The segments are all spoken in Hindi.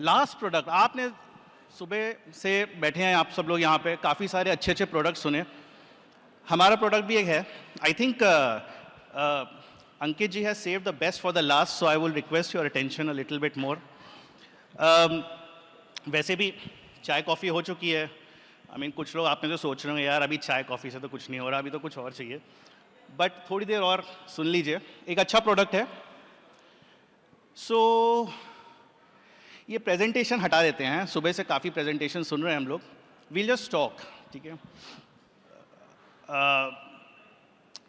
लास्ट प्रोडक्ट, आपने सुबह से बैठे हैं आप सब लोग यहाँ पे, काफ़ी सारे अच्छे अच्छे प्रोडक्ट सुने। हमारा प्रोडक्ट भी एक है। I think Ankit ji has saved the best for the last, so I will request your attention a little bit more. वैसे भी चाय कॉफ़ी हो चुकी है। आई मीन कुछ लोग आप में तो सोच रहे हो यार अभी चाय कॉफ़ी से तो कुछ नहीं हो रहा, अभी तो कुछ और चाहिए, बट थोड़ी देर और सुन लीजिए। एक अच्छा प्रोडक्ट है। सो ये प्रेजेंटेशन हटा देते हैं, सुबह से काफ़ी प्रेजेंटेशन सुन रहे हैं हम लोग। वील जस्ट टॉक, ठीक है।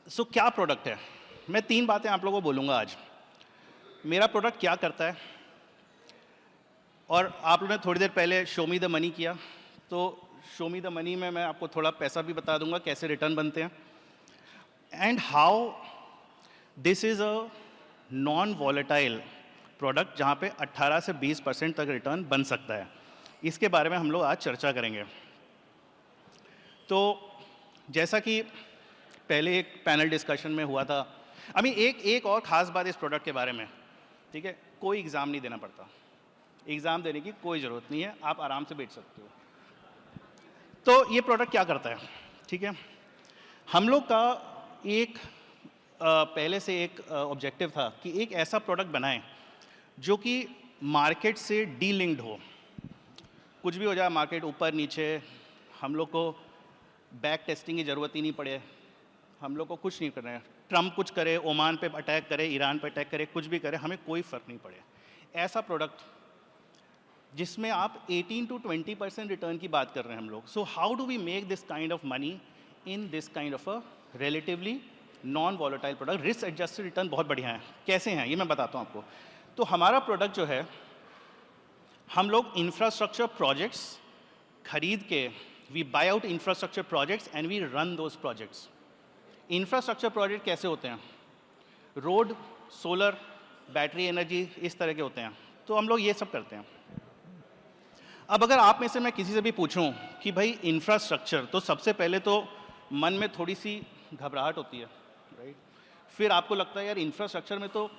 सो क्या प्रोडक्ट है, मैं 3 बातें आप लोगों को बोलूँगा आज। मेरा प्रोडक्ट क्या करता है, और आप लोगों ने थोड़ी देर पहले शो मी द मनी किया, तो शो मी द मनी में मैं आपको थोड़ा पैसा भी बता दूंगा, कैसे रिटर्न बनते हैं, and how this is a non volatile product जहाँ पे 18 से 20% तक रिटर्न बन सकता है। इसके बारे में हम लोग आज चर्चा करेंगे। तो जैसा कि पहले एक पैनल डिस्कशन में हुआ था, अभी एक और ख़ास बात इस प्रोडक्ट के बारे में, ठीक है, कोई एग्ज़ाम नहीं देना पड़ता। एग्ज़ाम देने की कोई ज़रूरत नहीं है, आप आराम से बैठ सकते हो। तो ये प्रोडक्ट क्या करता है, ठीक है। हम लोग का एक पहले से एक ऑब्जेक्टिव था कि एक ऐसा प्रोडक्ट बनाएं जो कि मार्केट से डीलिंक्ड हो। कुछ भी हो जाए, मार्केट ऊपर नीचे, हम लोग को बैक टेस्टिंग की ज़रूरत ही नहीं पड़े, हम लोग को कुछ नहीं करना है। ट्रम्प कुछ करे, ओमान पे अटैक करे, ईरान पे अटैक करे, कुछ भी करे, हमें कोई फ़र्क नहीं पड़े। ऐसा प्रोडक्ट जिसमें आप 18 to 20% रिटर्न की बात कर रहे हैं हम लोग। So how do we make this kind of money in this kind of a relatively non volatile product. Risk adjusted return बहुत बढ़िया है। कैसे हैं ये मैं बताता हूँ आपको। तो हमारा प्रोडक्ट जो है, हम लोग इंफ्रास्ट्रक्चर प्रोजेक्ट्स खरीद के, we buy out infrastructure projects and we run those projects. Infrastructure project कैसे होते हैं? रोड, सोलर, बैटरी एनर्जी, इस तरह के होते हैं। तो हम लोग ये सब करते हैं। अब अगर आप में से मैं किसी से भी पूछूं कि भाई इंफ्रास्ट्रक्चर, तो सबसे पहले तो मन में थोड़ी सी घबराहट होती है, राइट। फिर आपको लगता है यार इंफ्रास्ट्रक्चर में तो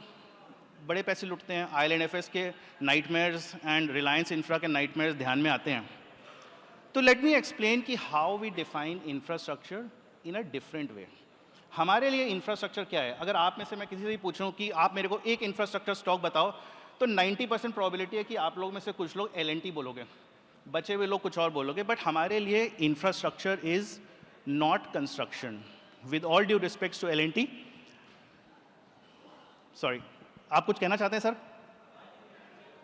बड़े पैसे लुटते हैं। IL&FS के नाइटमेयर्स एंड रिलायंस इंफ्रा के नाइटमेयर्स ध्यान में आते हैं। तो लेट मी एक्सप्लेन कि how we define infrastructure in a different way. हमारे लिए इंफ्रास्ट्रक्चर क्या है? अगर आप में से मैं किसी से भी पूछूं कि आप मेरे को एक इंफ्रास्ट्रक्चर स्टॉक बताओ, तो 90% प्रोबेबिलिटी है कि आप लोग में से कुछ लोग L&T बोलोगे, बचे हुए लोग कुछ और बोलोगे। बट हमारे लिए infrastructure is not construction. With all due respects to L&T, sorry, आप कुछ कहना चाहते हैं सर?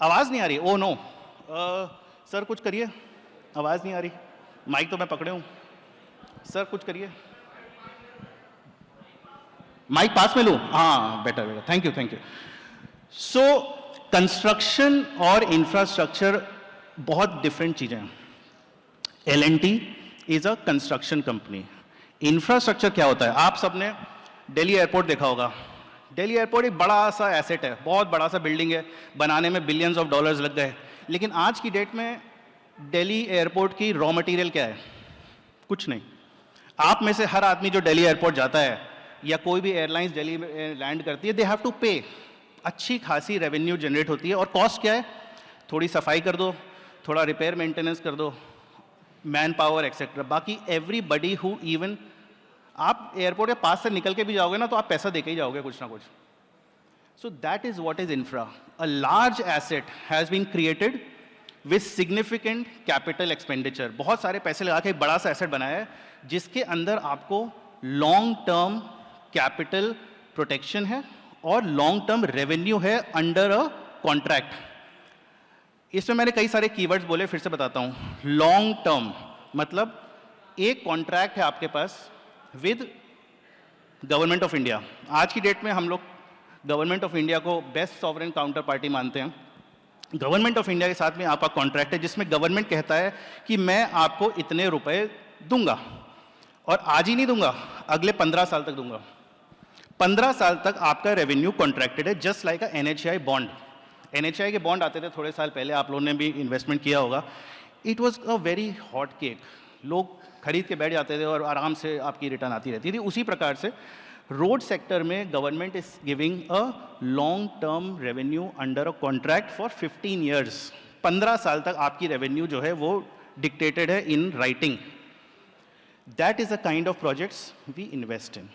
आवाज़ नहीं आ रही? ओ नो, सर कुछ करिए, आवाज़ नहीं आ रही। माइक तो मैं पकड़े हूँ, सर कुछ करिए। माइक पास में लूँ? हाँ, better better, thank you thank you. So construction और इंफ्रास्ट्रक्चर बहुत डिफरेंट चीज़ें हैं। L&T is a construction company. Infrastructure क्या होता है? आप सबने दिल्ली एयरपोर्ट देखा होगा। दिल्ली एयरपोर्ट एक बड़ा सा एसेट है, बहुत बड़ा सा बिल्डिंग है, बनाने में बिलियंस ऑफ डॉलर्स लग गए। लेकिन आज की डेट में दिल्ली एयरपोर्ट की रॉ मटेरियल क्या है? कुछ नहीं। आप में से हर आदमी जो दिल्ली एयरपोर्ट जाता है या कोई भी एयरलाइंस दिल्ली में लैंड करती है, दे हैव टू पे। अच्छी खासी रेवेन्यू जनरेट होती है, और कॉस्ट क्या है? थोड़ी सफाई कर दो, थोड़ा रिपेयर मेंटेनेंस कर दो, मैन पावर एक्सेट्रा। बाकी एवरीबडी हु, इवन आप एयरपोर्ट के पास से निकल के भी जाओगे ना, तो आप पैसा दे के ही जाओगे कुछ ना कुछ। So that is what is infra. A large asset has been created with significant capital expenditure. बहुत सारे पैसे लगा के एक बड़ा सा एसेट बनाया है, जिसके अंदर आपको लॉन्ग टर्म कैपिटल प्रोटेक्शन है और लॉन्ग टर्म रेवेन्यू है अंडर अ कॉन्ट्रैक्ट। इसमें मैंने कई सारे कीवर्ड्स बोले, फिर से बताता हूं। लॉन्ग टर्म मतलब एक कॉन्ट्रैक्ट है आपके पास विद गवर्नमेंट ऑफ इंडिया। आज की डेट में हम लोग गवर्नमेंट ऑफ इंडिया को बेस्ट सॉवरेन काउंटर पार्टी मानते हैं। गवर्नमेंट ऑफ इंडिया के साथ में आपका कॉन्ट्रैक्ट है, जिसमें गवर्नमेंट कहता है कि मैं आपको इतने रुपए दूंगा, और आज ही नहीं दूंगा, अगले 15 साल तक दूंगा। 15 साल तक आपका रेवेन्यू कॉन्ट्रैक्टेड है, जस्ट लाइक अ NHAI बॉन्ड। NHAI के बॉन्ड आते थे थोड़े साल पहले, आप लोगों ने भी इन्वेस्टमेंट किया होगा। It was a very hot cake, लोग खरीद के बैठ जाते थे और आराम से आपकी रिटर्न आती रहती थी। उसी प्रकार से रोड सेक्टर में government is giving a long term revenue under a contract for 15 years. 15 साल तक आपकी रेवेन्यू जो है वो डिक्टेटेड है in writing. That is a kind of projects we invest in.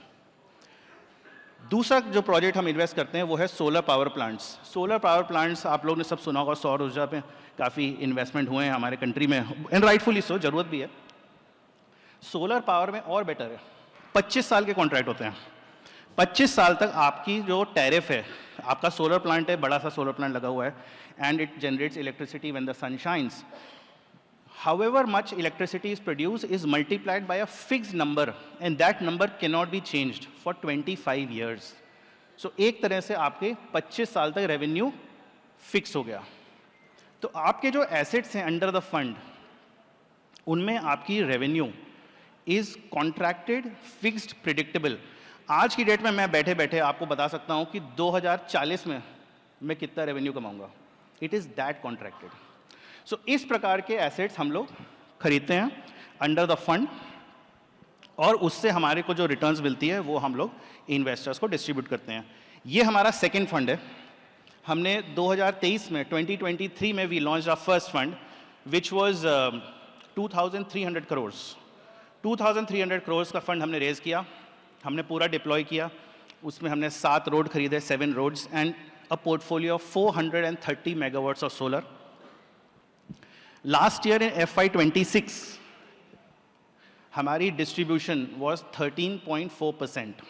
दूसरा जो प्रोजेक्ट हम इन्वेस्ट करते हैं वो है solar power plants. Solar power plants आप लोगों ने सब सुना होगा, सौर ऊर्जा पे काफ़ी इन्वेस्टमेंट हुए हैं हमारे कंट्री में, एंड राइटफुली सो, जरूरत भी है. सोलर पावर में और बेटर है, 25 साल के कॉन्ट्रैक्ट होते हैं. 25 साल तक आपकी जो टैरिफ है, आपका सोलर प्लांट है, बड़ा सा सोलर प्लांट लगा हुआ है, and it generates electricity when the sun shines. However much electricity is produced is multiplied by a fixed number, and that number cannot be changed for 25 years. So एक तरह से आपके 25 साल तक रेवेन्यू फिक्स हो गया. तो आपके जो एसेट्स हैं अंडर द फंड, उनमें आपकी revenue is contracted, fixed, predictable. आज की डेट में मैं बैठे बैठे आपको बता सकता हूं कि 2040 में मैं कितना रेवेन्यू कमाऊंगा. It is that contracted. So इस प्रकार के एसेट्स हम लोग खरीदते हैं अंडर द फंड, और उससे हमारे को जो रिटर्न्स मिलती है वो हम लोग इन्वेस्टर्स को डिस्ट्रीब्यूट करते हैं. ये हमारा सेकंड फंड है. हमने 2023 में 2023 में we launch our first fund which was 2300 crore. 2300 crore का फंड हमने रेज किया, हमने पूरा डिप्लॉय किया. उसमें हमने 7 रोड खरीदे, 7 roads, and a portfolio of 430 megawatts of solar. Last year in FY26 हमारी distribution was 13.4%.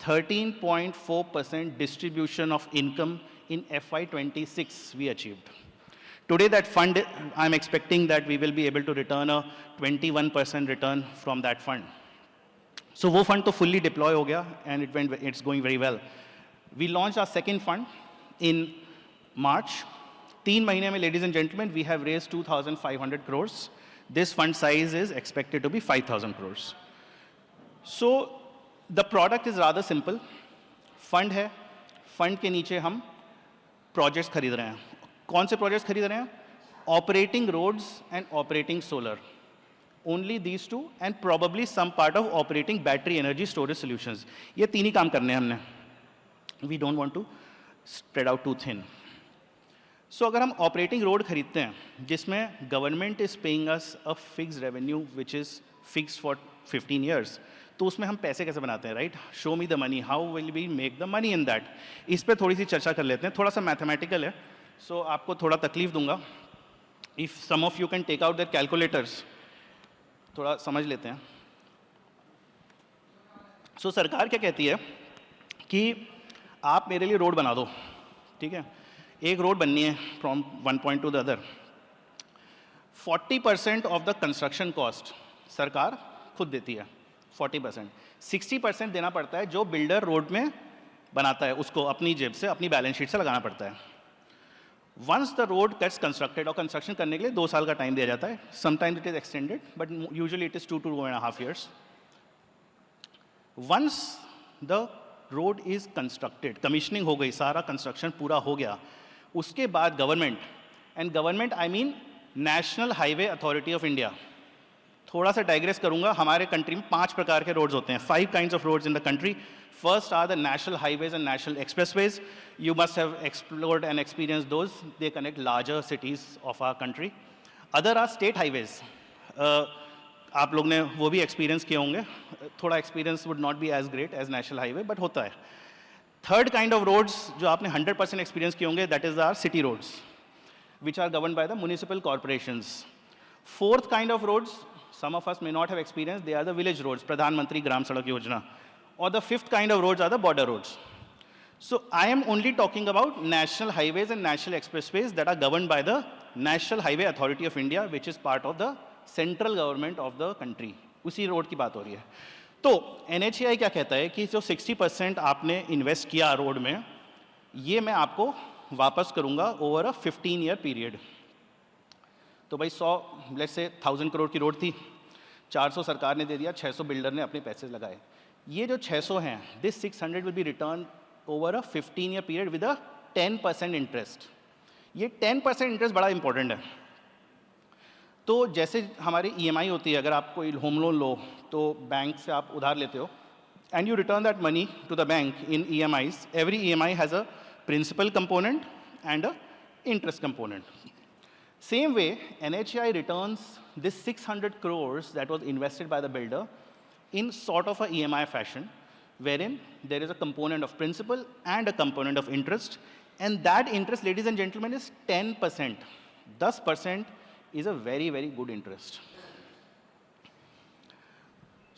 13.4% distribution of income in FY26 we achieved. Today that fund, I'm expecting that we will be able to return a 21% return from that fund. So वो fund तो fully deploy हो गया, and it's going very well. We launched our second fund in March. 3 महीने में, ladies and gentlemen, we have raised 2,500 crores. This fund size is expected to be 5,000 crores. So the product is rather simple. Fund है, फंड के नीचे हम प्रोजेक्ट्स खरीद रहे हैं. कौन से प्रोजेक्ट्स खरीद रहे हैं? Operating roads and operating solar. Only these two, and probably some part of operating battery energy storage solutions. ये 3 ही काम करने हैं हमने. We don't want to spread out too thin. So अगर हम ऑपरेटिंग रोड खरीदते हैं जिसमें government is paying us a fix revenue which is fix for 15 years, तो उसमें हम पैसे कैसे बनाते हैं, right? Show me the money, how will we make the money in that. इस पर थोड़ी सी चर्चा कर लेते हैं. थोड़ा सा मैथमेटिकल है, सो आपको थोड़ा तकलीफ दूंगा. If some of you can take out their calculators, थोड़ा समझ लेते हैं. सो सरकार क्या कहती है कि आप मेरे लिए रोड बना दो, ठीक है? एक रोड बननी है from one point two the other. 40% of the construction cost सरकार खुद देती है. 40%, 60% देना पड़ता है जो बिल्डर रोड में बनाता है, उसको अपनी जेब से, अपनी बैलेंस शीट से लगाना पड़ता है. Once the road gets constructed, और कंस्ट्रक्शन करने के लिए 2 साल का टाइम दिया जाता है. Sometimes it is extended, but usually it is 2 to 2.5 years. Once the road is constructed, commissioning हो गई, सारा कंस्ट्रक्शन पूरा हो गया, उसके बाद government, and government I mean National Highway Authority of India. थोड़ा सा डाइग्रेस करूंगा. हमारे कंट्री में 5 प्रकार के रोड्स होते हैं, 5 kinds of roads in the country. First are the national highways and national expressways. You must have explored and experienced those. They connect larger cities of our country. Other are state highways. आप लोग ने वो भी एक्सपीरियंस किए होंगे. थोड़ा experience would not be as great as national highway, but होता है. Third kind of roads जो आपने 100% एक्सपीरियंस किए होंगे, that is our city roads, which are governed by the municipal corporations. Fourth kind of roads, some of us may not have experienced, they are the village roads, Pradhan Mantri Gram Sadak Yojana. Or the fifth kind of roads are the border roads. So I am only talking about national highways and national expressways that are governed by the National Highway Authority of India, which is part of the central government of the country. उसी रोड की बात हो रही है. तो NHAI क्या कहता है कि जो 60% आपने इन्वेस्ट किया रोड में, ये मैं आपको वापस करूंगा ओवर अ 15 ईयर पीरियड. तो भाई 100, लेट्स से 1000 करोड़ की रोड थी, 400 सरकार ने दे दिया, 600 बिल्डर ने अपने पैसे लगाए. ये जो 600 हैं, this 600 will be return over a 15 year period with a 10% interest. ये 10% इंटरेस्ट बड़ा इंपॉर्टेंट है. तो जैसे हमारी EMI होती है, अगर आप कोई होम लोन लो तो बैंक से आप उधार लेते हो, and you return that money to the bank in EMIs. Every EMI has a principal component and a interest component. Same way, NHAI returns this 600 crores that was invested by the builder in sort of a EMI fashion, wherein there is a component of principal and a component of interest, and that interest, ladies and gentlemen, is 10%. 10% is a very, very good interest.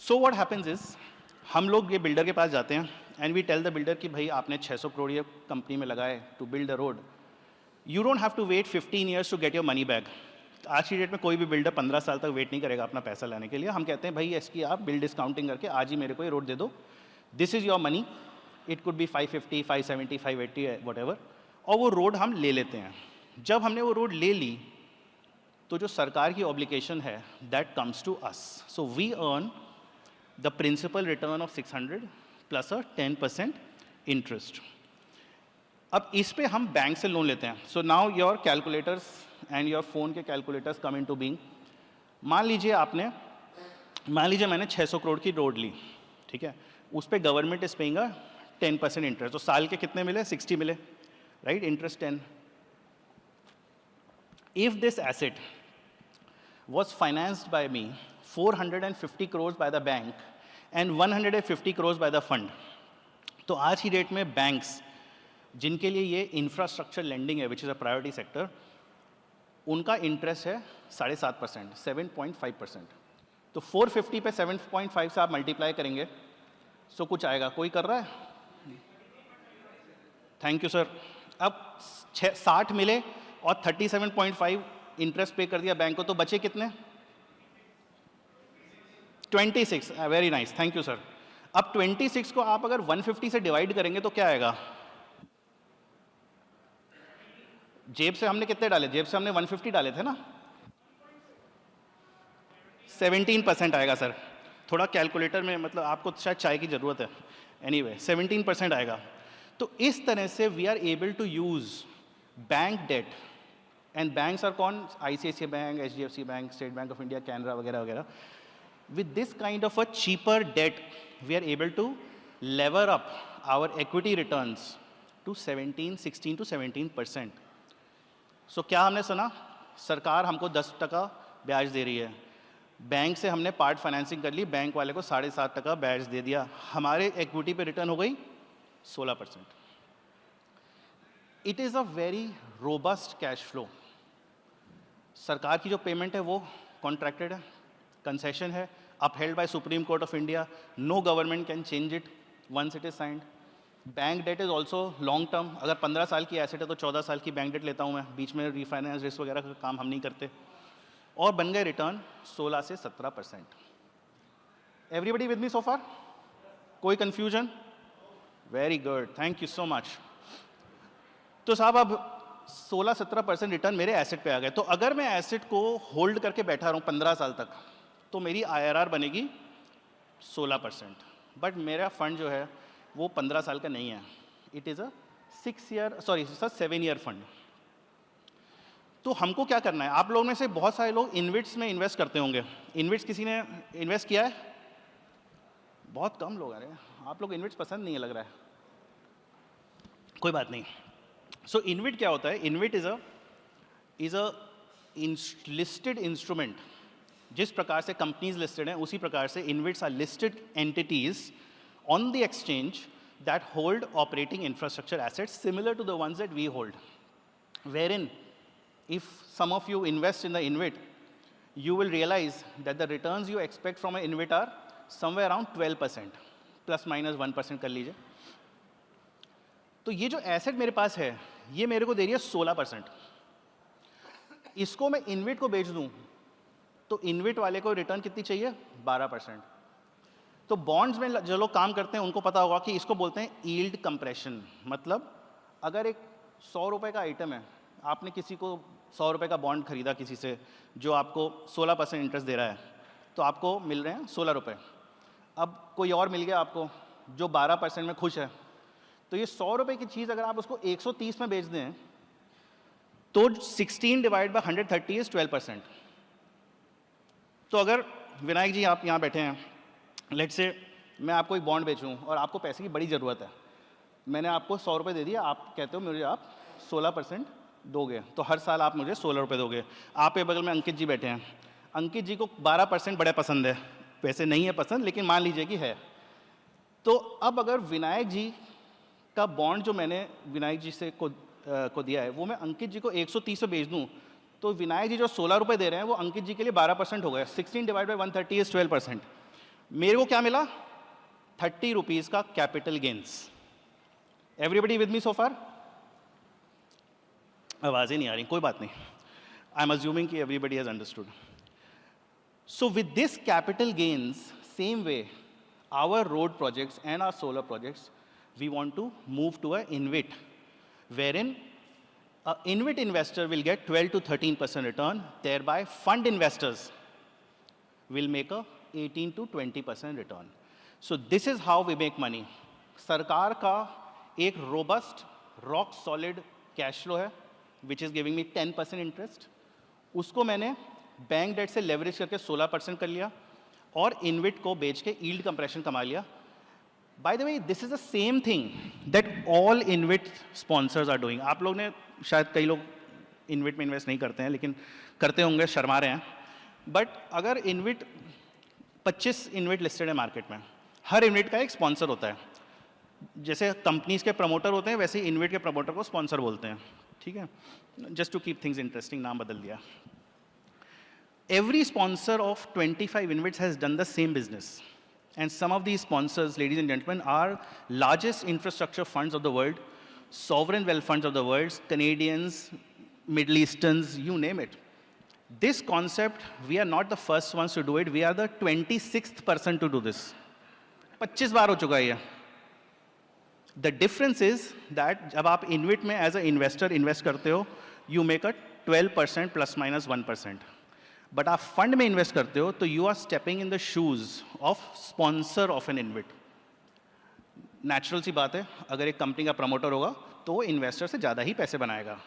So what happens is, हम लोग ये बिल्डर के पास जाते हैं and we tell the builder कि भाई आपने 600 करोड़ ये कंपनी में लगाए to build a road, you don't have to wait 15 years to get your money back. आज की डेट में कोई भी बिल्डर 15 साल तक वेट नहीं करेगा अपना पैसा लाने के लिए. हम कहते हैं भाई इसकी आप बिल डिस्काउंटिंग करके आज ही मेरे को ये रोड दे दो, this is your money, it could be 550, 570, 580 what ever, और वो रोड हम ले लेते हैं. जब हमने वो रोड ले ली तो जो सरकार की ऑब्लिगेशन है that comes to us. So we earn the principal return of 600 plus a 10% interest. अब इस पे हम बैंक से लोन लेते हैं. So now your calculators and your phone के calculators come into being. मान लीजिए मैंने 600 करोड़ की रोड ली, ठीक है, उस पर गवर्नमेंट इज पेइंग 10% इंटरेस्ट. तो साल के कितने मिले? 60 मिले, right? Interest 10. If this asset was financed by me 450 crores by the bank and 150 crores by the fund. तो आज की डेट में बैंक्स जिनके लिए ये इंफ्रास्ट्रक्चर लेंडिंग है विच इज़ अ प्रायोरिटी सेक्टर, उनका इंटरेस्ट है 7.5%, 7.5%. तो 450 पे 7.5 से आप मल्टीप्लाई करेंगे सो कुछ आएगा. कोई कर रहा है? Thank you sir. अब 60 मिले और 37.5 इंटरेस्ट पे कर दिया बैंक को, तो बचे कितने? 26. Very nice, thank you sir. अब 26 को आप अगर 150 से डिवाइड करेंगे तो क्या आएगा? जेब से हमने कितने डाले? जेब से हमने 150 डाले थे ना. 17% आएगा सर. थोड़ा कैलकुलेटर में मतलब आपको शायद चाय की जरूरत है. एनीवे 17% आएगा. तो इस तरह से we are able to use bank debt, and banks are कौन? ICICI bank, HDFC bank, State Bank of India, Canara वगैरह वगैरह. With this kind of a cheaper debt we are able to lever up our equity returns to 16 to 17%. सो क्या हमने सुना? सरकार हमको 10% ब्याज दे रही है, बैंक से हमने पार्ट फाइनेंसिंग कर ली, बैंक वाले को 7.5% ब्याज दे दिया, हमारे इक्विटी पे रिटर्न हो गई 16%. It is a very robust cash flow. सरकार की जो पेमेंट है वो कॉन्ट्रैक्टेड है, कंसेशन है, upheld by Supreme Court of India, no government can change it once it is signed. Bank debt is also long term. अगर 15 साल की एसेट है तो 14 साल की बैंक डेट लेता हूँ मैं, बीच में रीफाइनेंस रिस्क वगैरह का काम हम नहीं करते. और बन गए रिटर्न 16 से 17%. एवरीबडी विद मी सो फार? कोई confusion? Very good, thank you so much. तो साहब अब 16-17% रिटर्न मेरे एसेट पे आ गए. तो अगर मैं एसेट को होल्ड करके बैठा रहूँ 15 साल तक तो मेरी IRR बनेगी 16%. बट मेरा फंड जो है वो 15 साल का नहीं है. It is a 7 year fund. तो हमको क्या करना है? आप लोगों में से बहुत सारे लोग इनविट्स में इन्वेस्ट करते होंगे. इनविट्स किसी ने इन्वेस्ट किया है? बहुत कम लोग आ रहे हैं. आप लोग इनविट्स पसंद नहीं है लग रहा है. कोई बात नहीं. सो इनविट क्या होता है? InvIT is a listed instrument. जिस प्रकार से कंपनीज लिस्टेड हैं उसी प्रकार से InvITs are listed entities on the exchange that hold operating infrastructure assets similar to the ones that we hold. Wherein if some of you invest in the InvIT, you will realize that the returns you expect from an InvIT are somewhere around 12%, plus minus 1% कर लीजिए. तो ये जो एसेट मेरे पास है ये मेरे को दे रही है 16%. इसको मैं इनविट को बेच दूं तो इनविट वाले को रिटर्न कितनी चाहिए? 12%. तो बॉन्ड्स में जो लोग काम करते हैं उनको पता होगा कि इसको बोलते हैं यील्ड कंप्रेशन. मतलब अगर एक 100 रुपये का आइटम है, आपने किसी को 100 रुपये का बॉन्ड खरीदा किसी से जो आपको 16% इंटरेस्ट दे रहा है, तो आपको मिल रहे हैं 16 रुपये. अब कोई और मिल गया आपको जो 12% में खुश है, तो ये 100 रुपये की चीज़ अगर आप उसको 130 में बेच दें तो 16 डिवाइड बाय 130 इज 12%. तो अगर विनायक जी आप यहाँ बैठे हैं, लेट्स से मैं आपको एक बॉन्ड बेचूं और आपको पैसे की बड़ी ज़रूरत है, मैंने आपको 100 रुपये दे दिया, आप कहते हो मुझे आप 16% दोगे तो हर साल आप मुझे 16 रुपये दोगे। आप के बगल में अंकित जी बैठे हैं, अंकित जी को 12% बड़े पसंद है, वैसे नहीं है पसंद लेकिन मान लीजिए कि है। तो अब अगर विनायक जी का बॉन्ड जो मैंने विनायक जी से को दिया है वो मैं अंकित जी को 130 पे बेच दूँ तो विनायक जी जो 16 रुपये दे रहे हैं वो अंकित जी के लिए 12% हो गया। 16 डिवाइड बाई 130 इज 12%। मेरे को क्या मिला? 30 रुपीज़ का capital gains. Everybody with me so far? आवाज़ें नहीं आ रही, कोई बात नहीं। आई एम अज्यूमिंग कि everybody has understood. So with this capital gains, same way our road projects and our solar projects, we want to move to an InvIT, wherein an InvIT investor will get 12 to 13% return, thereby fund investors will make a 18 to 20% return. So this is how we make money. सरकार का एक robust, rock solid cash flow है, which is giving me 10% interest. उसको मैंने बैंक डेट से लेवरेज करके 16% कर लिया और इनविट को बेच के यील्ड कंप्रेशन कमा लिया। By the way this is the same thing that all InvIT sponsors are doing. आप लोग ने शायद कई लोग इनविट में इन्वेस्ट नहीं करते हैं लेकिन करते होंगे, शर्मा रहे हैं। बट अगर इनविट 25 इनविट लिस्टेड है मार्केट में, हर इनविट का एक स्पॉन्सर होता है। जैसे कंपनीज के प्रमोटर होते हैं वैसे ही इनविट के प्रमोटर को स्पॉन्सर बोलते हैं, ठीक है? Just to keep things interesting नाम बदल दिया। Every sponsor of 25 InvITs has done the same business. And some of these sponsors, ladies and gentlemen, are largest infrastructure funds of the world, sovereign wealth funds of the world, Canadians, Middle Easterns, you name it. This concept, we are not the first ones to do it. We are the 26th person to do this. 25 बार हो चुका है ये। The difference is that जब आप InvIT में as a investor invest करते हो, you make a 12% plus minus 1%. But आप फंड में इन्वेस्ट करते हो तो you are stepping in the shoes of sponsor of an InvIT. Natural सी बात है, अगर एक कंपनी का प्रमोटर होगा तो वो इन्वेस्टर से ज़्यादा ही पैसे बनाएगा।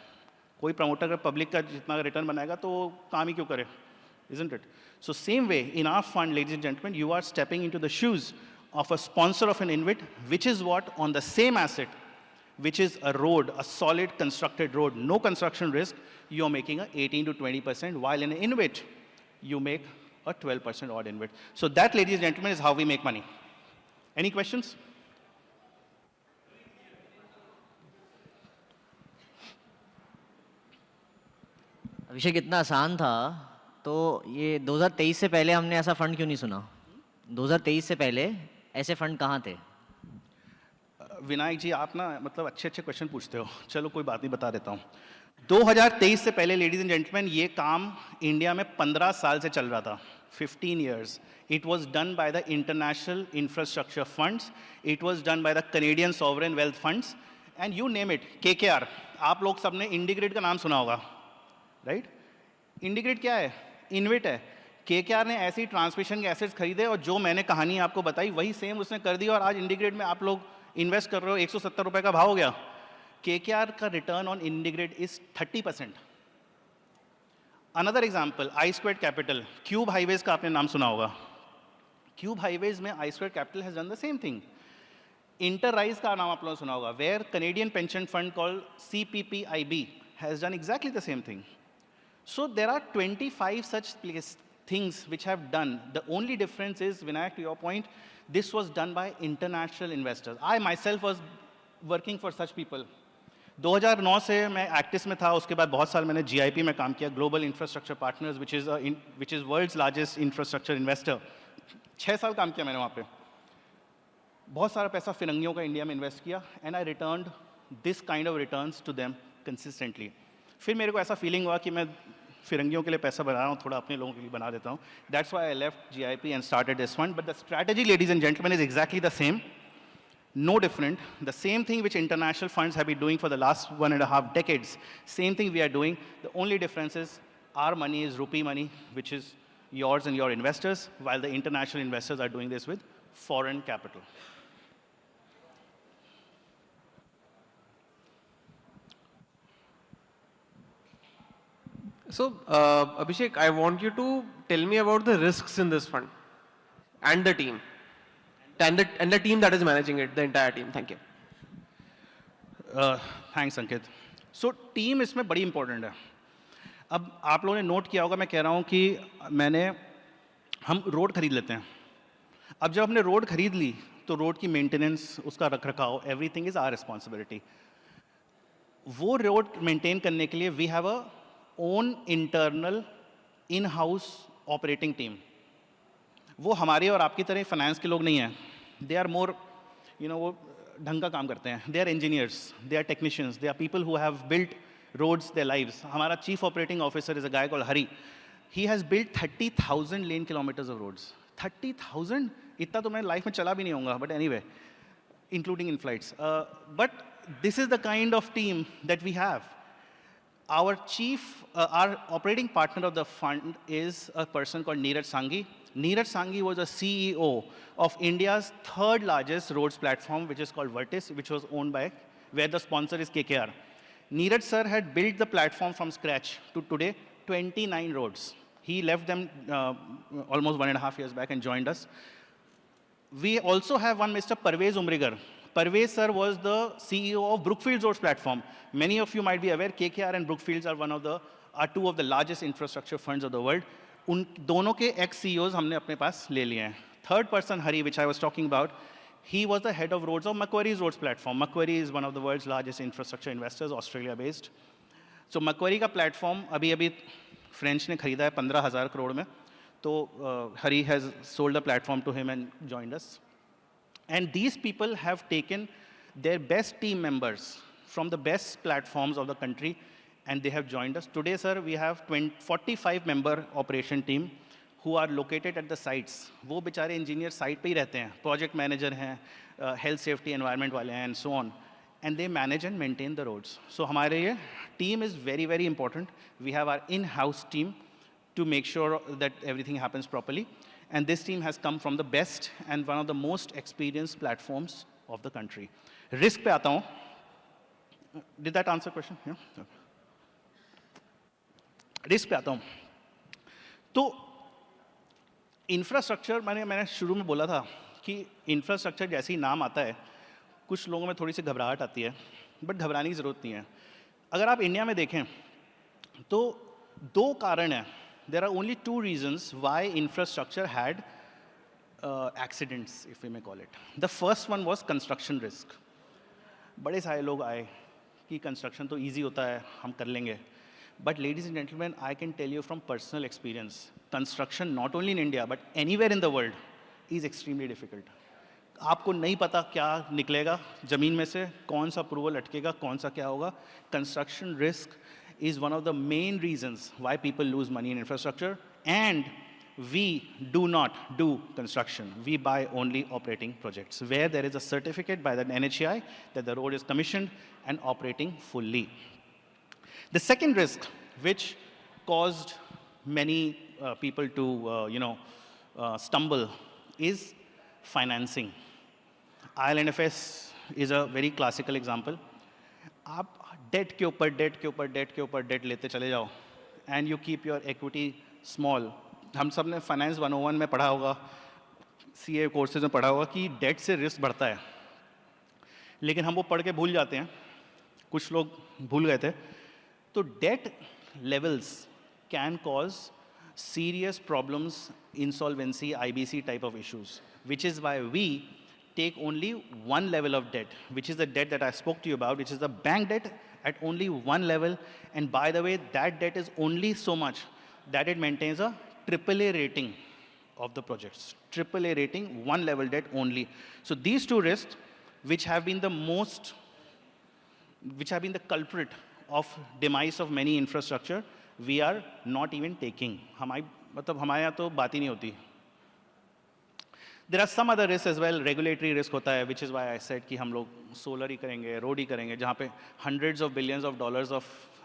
कोई प्रमोटर अगर पब्लिक का जितना रिटर्न बनाएगा तो काम ही क्यों करे, isn't it? So same way in our fund, ladies and gentlemen, you are stepping into the shoes of a sponsor of an InvIT, which is what on the same asset, which is a road, a solid constructed road, no construction risk, you are making a 18 to 20%, while in an InvIT, you make a 12% odd InvIT. So that, ladies and gentlemen, is how we make money. Any questions? अभिषेक, इतना आसान था तो ये 2023 से पहले हमने ऐसा फंड क्यों नहीं सुना? 2023 से पहले ऐसे फंड कहाँ थे? विनायक जी, आप ना मतलब अच्छे अच्छे क्वेश्चन पूछते हो। चलो कोई बात नहीं, बता देता हूँ। 2023 से पहले, लेडीज एंड जेंटलमैन, ये काम इंडिया में 15 साल से चल रहा था। 15 years. It was done by the International Infrastructure Funds. It was done by the Canadian Sovereign Wealth Funds. And you name it, KKR. आप लोग सबने इंडिग्रिड का नाम सुना होगा, राइट? इंडिग्रिड क्या है? इनविट है। KKR ने ऐसे ही ट्रांसमिशन के एसेट्स खरीदे और जो मैंने कहानी आपको बताई वही सेम उसने कर दी और आज इंडिग्रिड में आप लोग इन्वेस्ट कर रहे हो। 170 रुपये का भाव हो गया। KKR का return on IndiGrid is 30%। Another example, I Squared Capital, Cube Highways का आपने नाम सुना होगा। क्यूब हाईवेज में I Squared Capital has done the same thing. Interise का नाम आप लोगों ने सुना होगा, where Canadian pension fund called CPPIB has done exactly the same thing. So there are 25 such things which have done. The only difference is, Vinayak, to your point, this was done by international investors. I myself was working for such people. 2009 से मैं एक्टिस में था, उसके बाद बहुत साल मैंने GIP में काम किया, Global Infrastructure Partners, which is world's largest infrastructure investor. 6 साल काम किया मैंने वहाँ पे। बहुत सारा पैसा फिरंगियों का इंडिया में इन्वेस्ट किया and I returned this kind of returns to them consistently. फिर मेरे को ऐसा फीलिंग हुआ कि मैं फिरंगियों के लिए पैसा बना रहा हूँ, थोड़ा अपने लोगों के लिए बना देता हूँ। That's why I left GIP and started this fund. But the strategy, ladies and gentleman, is exactly the same, no different. The same thing which international funds have been doing for the last 1.5 decades. Same thing we are doing. The only difference is our money is rupee money, which is yours and your investors, while the international investors are doing this with foreign capital. So, Abhishek, I want you to tell me about the risks in this fund and the team. And the team that is managing it, the entire team. Thank you. Thanks, Ankit. So team इसमें बड़ी इंपॉर्टेंट है। अब आप लोगों ने नोट किया होगा, मैं कह रहा हूँ कि हम रोड खरीद लेते हैं। अब जब हमने रोड खरीद ली तो रोड की मेंटेनेंस, उसका रख रखाव, एवरीथिंग इज़ आवर रिस्पॉन्सिबिलिटी। वो रोड मेंटेन करने के लिए we have a own internal in house operating team. वो हमारे और आपकी तरह फाइनेंस के लोग नहीं हैं। दे आर मोर वो ढंग का काम करते हैं। They are engineers, they are technicians, they are people who have built roads their lives. हमारा chief operating officer is a guy called Hari. He has built 30,000 lane kilometres of roads. 30,000, इतना तो मैं लाइफ में चला भी नहीं होऊंगा, but any way, including in flights. But this is the kind of team that we have. Our operating partner of the fund is a person called Neeraj Sanghi. Neeraj Sanghi was a CEO of India's third largest roads platform, which is called Vertis, which was owned by, where the sponsor is KKR. Neeraj sir had built the platform from scratch to today 29 roads. He left them almost 1.5 years back and joined us. We also have one Mr. Parvez Umrigar. Parvez sir was the CEO of Brookfield Roads platform. Many of you might be aware, KKR and Brookfields are two of the largest infrastructure funds of the world. उन दोनों के ex CEOs हमने अपने पास ले लिए हैं. Third person, Hari, which I was talking about, he was the head of roads of Macquarie's roads platform. Macquarie is one of the world's largest infrastructure investors, Australia based. So Macquarie का platform अभी French ने खरीदा है 15,000 करोड़ में. So Hari has sold the platform to him and joined us. And these people have taken their best team members from the best platforms of the country and they have joined us. Today, sir, we have 45 member operation team who are located at the sites. वो बेचारे engineer site पे ही रहते हैं, project manager हैं, health safety environment वाले हैं and so on. And they manage and maintain the roads. So हमारे ये team is very, very important. We have our in-house team to make sure that everything happens properly. And this team has come from the best and one of the most experienced platforms of the country. Risk पे आता हूँ. Did that answer question? Yeah. Okay. Risk पे आता हूँ. तो इंफ्रास्ट्रक्चर, मैंने शुरू में बोला था कि इंफ्रास्ट्रक्चर जैसे ही नाम आता है कुछ लोगों में थोड़ी सी घबराहट आती है, बट घबराने की ज़रूरत नहीं है. अगर आप इंडिया में देखें तो दो कारण हैं. There are only two reasons why infrastructure had accidents, if we may call it. The first one was construction risk. बड़े सारे लोग आए कि construction तो easy होता है, हम कर लेंगे. But ladies and gentlemen, I can tell you from personal experience, construction not only in India but anywhere in the world is extremely difficult. आपको नहीं पता क्या निकलेगा ज़मीन में से, कौन सा अप्रूवल अटकेगा, कौन सा क्या होगा. Construction risk is one of the main reasons why people lose money in infrastructure, and we do not do construction. We buy only operating projects where there is a certificate by the NHAI that the road is commissioned and operating fully. The second risk, which caused many people to stumble, is financing. IL&FS is a very classical example. आप डेट के ऊपर डेट लेते चले जाओ and you keep your equity small. हम सब ने फाइनेंस 101 में पढ़ा होगा, सीए कोर्सेज में पढ़ा होगा कि डेट से रिस्क बढ़ता है, लेकिन हम वो पढ़ के भूल जाते हैं. कुछ लोग भूल गए थे. तो debt levels can cause serious problems, insolvency, IBC type of issues, which is why we take only one level of debt, which is the debt that I spoke to you about, which is the bank debt at only one level. And by the way, that debt is only so much that it maintains a AAA rating of the projects. AAA rating, one level debt only. So these two risks, which have been the culprit of demise of many infrastructure, we are not even taking. हमारे यहाँ तो बात ही नहीं होती. There are some other risks as well. Regulatory risk होता है, which is why I said कि हम लोग solar ही करेंगे, road ही करेंगे, जहाँ पे hundreds of billions of dollars of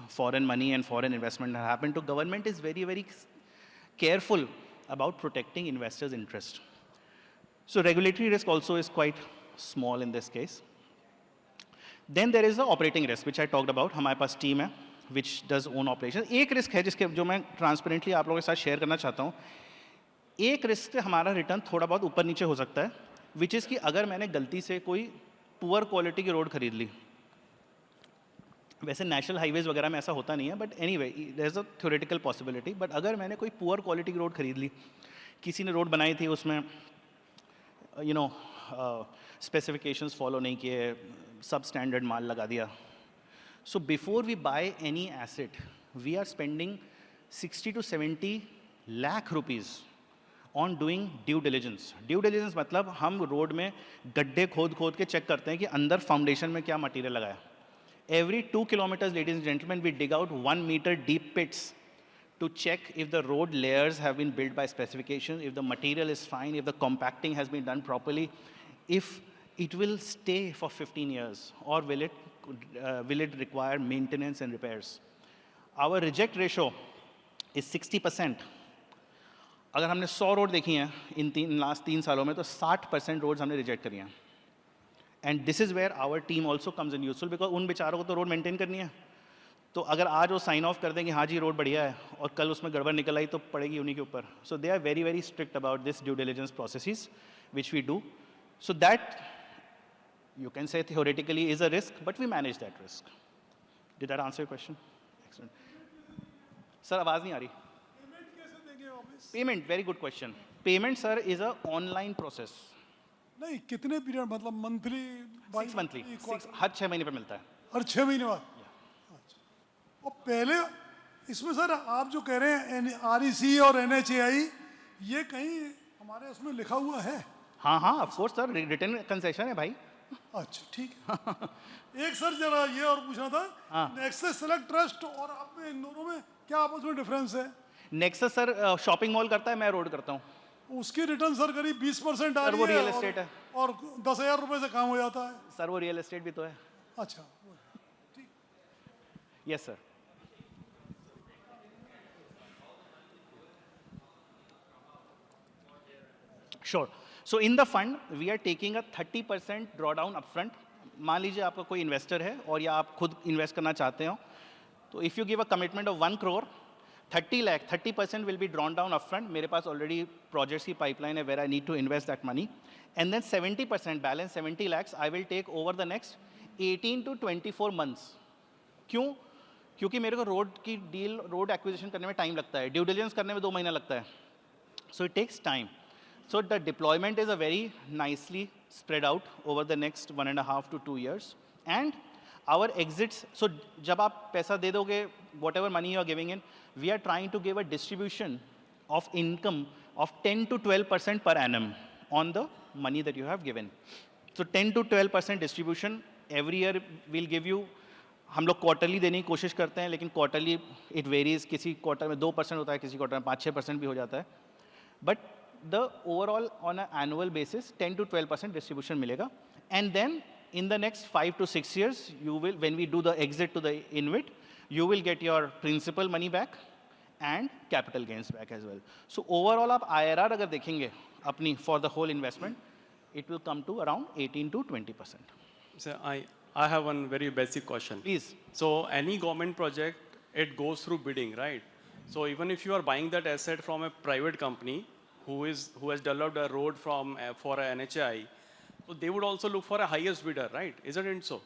foreign money and foreign investment have happened. So government is very, very careful about protecting investors' interest. So regulatory risk also is quite small in this case. Then there is the operating risk, which I talked about. हमारे पास team है, which does own operations. एक risk है जो मैं transparently आप लोगों के साथ share करना चाहता हूँ. एक रिस्क से हमारा रिटर्न थोड़ा बहुत ऊपर नीचे हो सकता है, विच इज़ कि अगर मैंने गलती से कोई पुअर क्वालिटी की रोड खरीद ली वैसे नेशनल हाईवेज वगैरह में ऐसा होता नहीं है, but anyway there is a theoretical possibility. But अगर मैंने कोई पुअर क्वालिटी की रोड खरीद ली, किसी ने रोड बनाई थी, उसमें यू नो स्पेसिफिकेशंस फॉलो नहीं किए, सब स्टैंडर्ड माल लगा दिया. So before we buy any asset we are spending 60 to 70 lakh rupees on doing due diligence. Due diligence मतलब हम रोड में गड्ढे खोद खोद के चेक करते हैं कि अंदर फाउंडेशन में क्या मटेरियल लगाया. Every 2 kilometers, ladies and gentlemen, we dig out 1 meter deep pits to check if the road layers have been built by specification, if the material is fine, if the compacting has been done properly, if it will stay for 15 years, or will it require maintenance and repairs. Our reject ratio is 60%. अगर हमने 100 रोड देखी हैं इन लास्ट 3 सालों में, तो 60% रोड्स हमने रिजेक्ट करी हैं. And this is where our team also comes in useful, because उन बेचारों को तो रोड मेंटेन करनी है. तो अगर आज वो साइन ऑफ कर दें कि हाँ जी रोड बढ़िया है, और कल उसमें गड़बड़ निकल आई, तो पड़ेगी उन्हीं के ऊपर. So they are very very strict about this due diligence processes which we do. So that you can say theoretically is a risk, but we manage that risk. Did that answer your question? Excellent. Sir आवाज़ नहीं आ रही. Payment, very good question. Payment sir is a online process. नहीं, कितने पीरियड, मतलब मंथली? 6 मंथली, हर 6 महीने पे मिलता है. हर 6 महीने बाद? अच्छा. और पहले इसमें सर आप जो कह रहे हैं REC और NHAI, ये कहीं हमारे उसमें लिखा हुआ है? हाँ हाँ, of course sir, return concession है भाई. अच्छा ठीक है. एक सर जरा ये और पूछना था, नेक्सस सेलेक्ट ट्रस्ट और आप में इन दोनों में क्या आपस में डिफरेंस है? नेक्सस सर शॉपिंग मॉल करता है, मैं रोड करता हूँ. उसकी रिटर्न सर करीब 20% आ सर, रही वो है, रियल एस्टेट है. और 10,000 रुपए से काम हो जाता है. सर वो रियल एस्टेट भी तो है. अच्छा. Yes sir. Sure. So in the fund we are taking a 30% draw down upfront. मान लीजिए आपका कोई इन्वेस्टर है और या आप खुद इन्वेस्ट करना चाहते हो, तो if you give a commitment of 1 crore, 30 lakh, 30% will be drawn down upfront. मेरे पास ऑलरेडी प्रोजेक्ट्स की पाइपलाइन है where I need to invest that money. And then 70% balance 70 lakhs I will take over the next 18 to 24 months. क्यों? क्योंकि मेरे को रोड की डील, रोड एक्विजिशन करने में टाइम लगता है, ड्यू डिलिजेंस करने में 2 महीना लगता है. So it takes time. So the deployment is a very nicely spread out over the next 1.5 to 2 years. And our exits, so जब आप पैसा दे दोगे, whatever money you are giving in, we are trying to give a distribution of income of 10 to 12% per annum on the money that you have given. So 10 to 12% distribution every year will give you. हम लोग क्वार्टरली देने की कोशिश करते हैं, लेकिन क्वार्टरली इट वेरीज. किसी क्वार्टर में 2% होता है, किसी क्वार्टर में 5-6% भी हो जाता है. But the overall on a annual basis 10 to 12% distribution मिलेगा. And then in the next 5 to 6 years, you will, when we do the exit to the InvIT, you will get your principal money back and capital gains back as well. So overall, आप IRR अगर देखेंगे अपनी for the whole investment, it will come to around 18 to 20%. Sir, I have one very basic question. Please. So any government project, it goes through bidding, right? So even if you are buying that asset from a private company who has developed a road for a NHAI, so they would also look for a highest bidder, right? Isn't it so?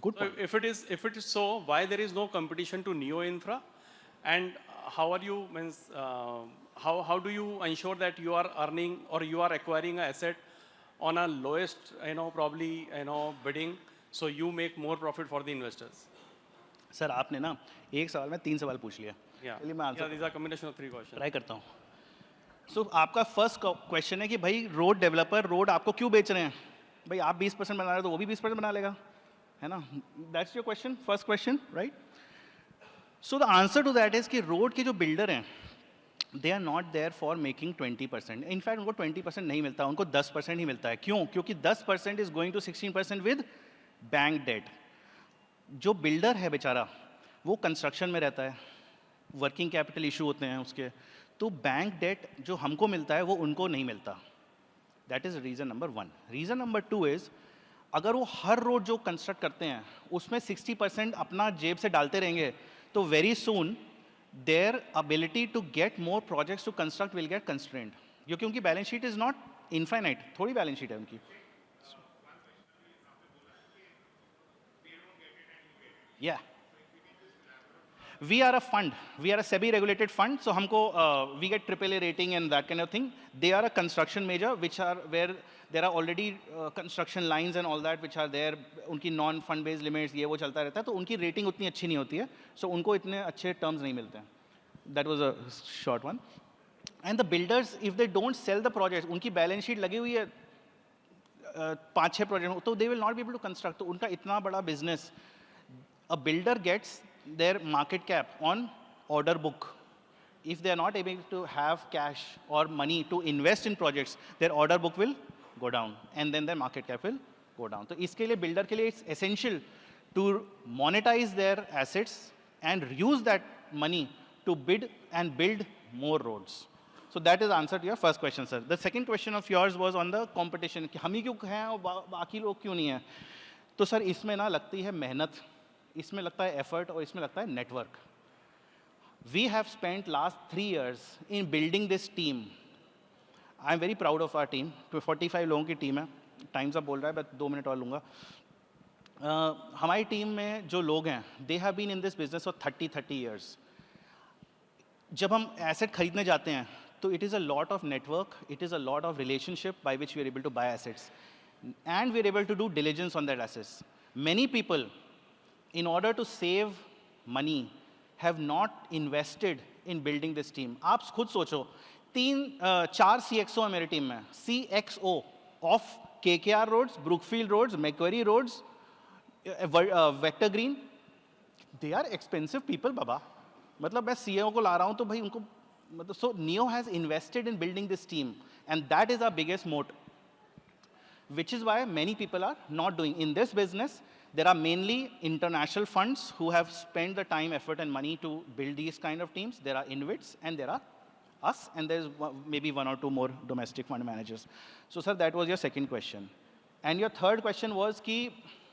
Good So point. if it is so, why there is no competition to Neo Infra? And how are you how do you ensure that you are earning or you are acquiring an asset on a lowest, probably, bidding, so you make more profit for the investors? Sir आपने ना एक सवाल में 3 सवाल पूछ लिया. चलिए मैं answer These are combination of 3 questions. Try करता हूँ. सो आपका फर्स्ट क्वेश्चन है कि भाई रोड डेवलपर रोड आपको क्यों बेच रहे हैं? भाई आप 20% बना रहे हो तो वो भी 20% बना लेगा, है ना? That's your question, first question, right? So the answer to that is कि रोड के जो बिल्डर हैं, they are not there for making 20%. In fact उनको 20% नहीं मिलता, उनको 10% ही मिलता है. क्यों? क्योंकि 10% is going to 16% with bank debt. जो बिल्डर है बेचारा, वो कंस्ट्रक्शन में रहता है, वर्किंग कैपिटल इशू होते हैं उसके, तो बैंक डेट जो हमको मिलता है वो उनको नहीं मिलता. That is reason number 1. Reason number 2 is अगर वो हर रोड जो कंस्ट्रक्ट करते हैं उसमें 60% अपना जेब से डालते रहेंगे, तो very soon their ability to get more projects to construct will get constrained. क्योंकि उनकी balance sheet is not infinite, थोड़ी बैलेंस शीट है उनकी. we are a fund, we are a SEBI regulated fund, so हमको we get AAA rating and that kind of thing. They are a construction major, which are where there are already construction lines and all that which are there. उनकी non fund based limits ये वो चलता रहता है, तो उनकी rating उतनी अच्छी नहीं होती है, so उनको इतने अच्छे terms नहीं मिलते हैं. That was a short one. And the builders, if they don't sell the projects, उनकी balance sheet लगी हुई है 5-6 projects, तो they will not be able to construct. तो उनका इतना बड़ा business, a builder gets their market cap on order book. If they are not able to have cash or money to invest in projects, their order book will go down and then their market cap will go down. तो इसके लिए builder के लिए it's essential to monetize their assets and use that money to bid and build more roads. So that is answer to your first question, sir. The second question of yours was on the competition. कि हम ही क्यों हैं और बाकी लोग क्यों नहीं हैं? तो सर इसमें ना लगती है मेहनत, इसमें लगता है effort और इसमें लगता है network. We have spent last 3 years in building this team. I am very proud of our team. 45 लोगों की team है. Times up बोल रहा है, but 2 मिनट और लूँगा. हमारी टीम में जो लोग हैं, they have been in this business for 30 years. जब हम asset खरीदने जाते हैं, तो it is a lot of network, it is a lot of relationship by which we are able to buy assets. And we are able to do diligence on that assets. Many people, in order to save money, have not invested in building this team. आप खुद सोचो, 4 CXO है मेरी टीम में. CXO of KKR roads, Brookfield roads, Macquarie roads, Vector Green. They are expensive people, बाबा. मतलब मैं CEO को ला रहा हूँ तो भाई उनको मतलब so Neo has invested in building this team and that is our biggest moat, which is why many people are not doing in this business. There are mainly international funds who have spent the time, effort and money to build these kind of teams. There are InvITs and there are us and there's maybe 1 or 2 more domestic fund managers. So sir, that was your second question. And your third question was कि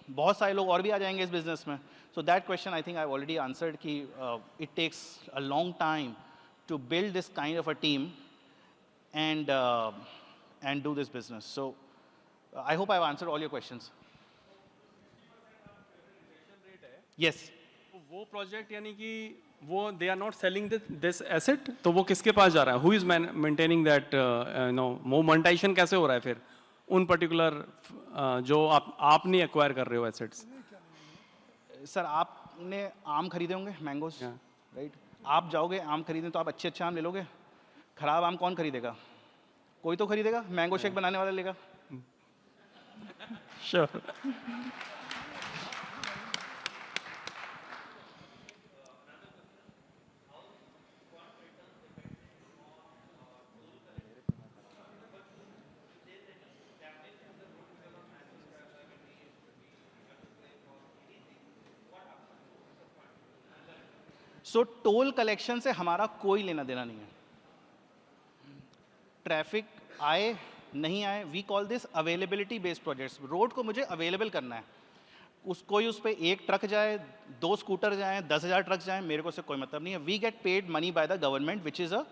बहुत सारे लोग और भी आ जाएंगे इस business में. So that question I think I've already answered कि it takes a long time to build this kind of a team and do this business. So I hope I've answered all your questions. Yes. वो प्रोजेक्ट यानी कि वो they are not selling this asset, तो वो किसके पास जा रहा है? हु इज मेंटेनिंग दैट वो मोनेटाइजेशन कैसे हो रहा है फिर उन पर्टिकुलर जो आप नहीं एक्वायर कर रहे हो एसेट्स? सर आपने आम खरीदे होंगे, मैंगोस, राइट? आप जाओगे आम खरीदने तो आप अच्छे आम ले लोगे. खराब आम कौन खरीदेगा? कोई तो खरीदेगा, मैंगो शेक बनाने वाला लेगा. श्योर. सो टोल कलेक्शन से हमारा कोई लेना देना नहीं है. ट्रैफिक आए नहीं आए, we call this availability based projects. Road को मुझे अवेलेबल करना है. कोई उस पर 1 ट्रक जाए, 2 स्कूटर जाएँ, 10,000 ट्रक जाएँ, मेरे को से कोई मतलब नहीं है. We get paid money by the government which is a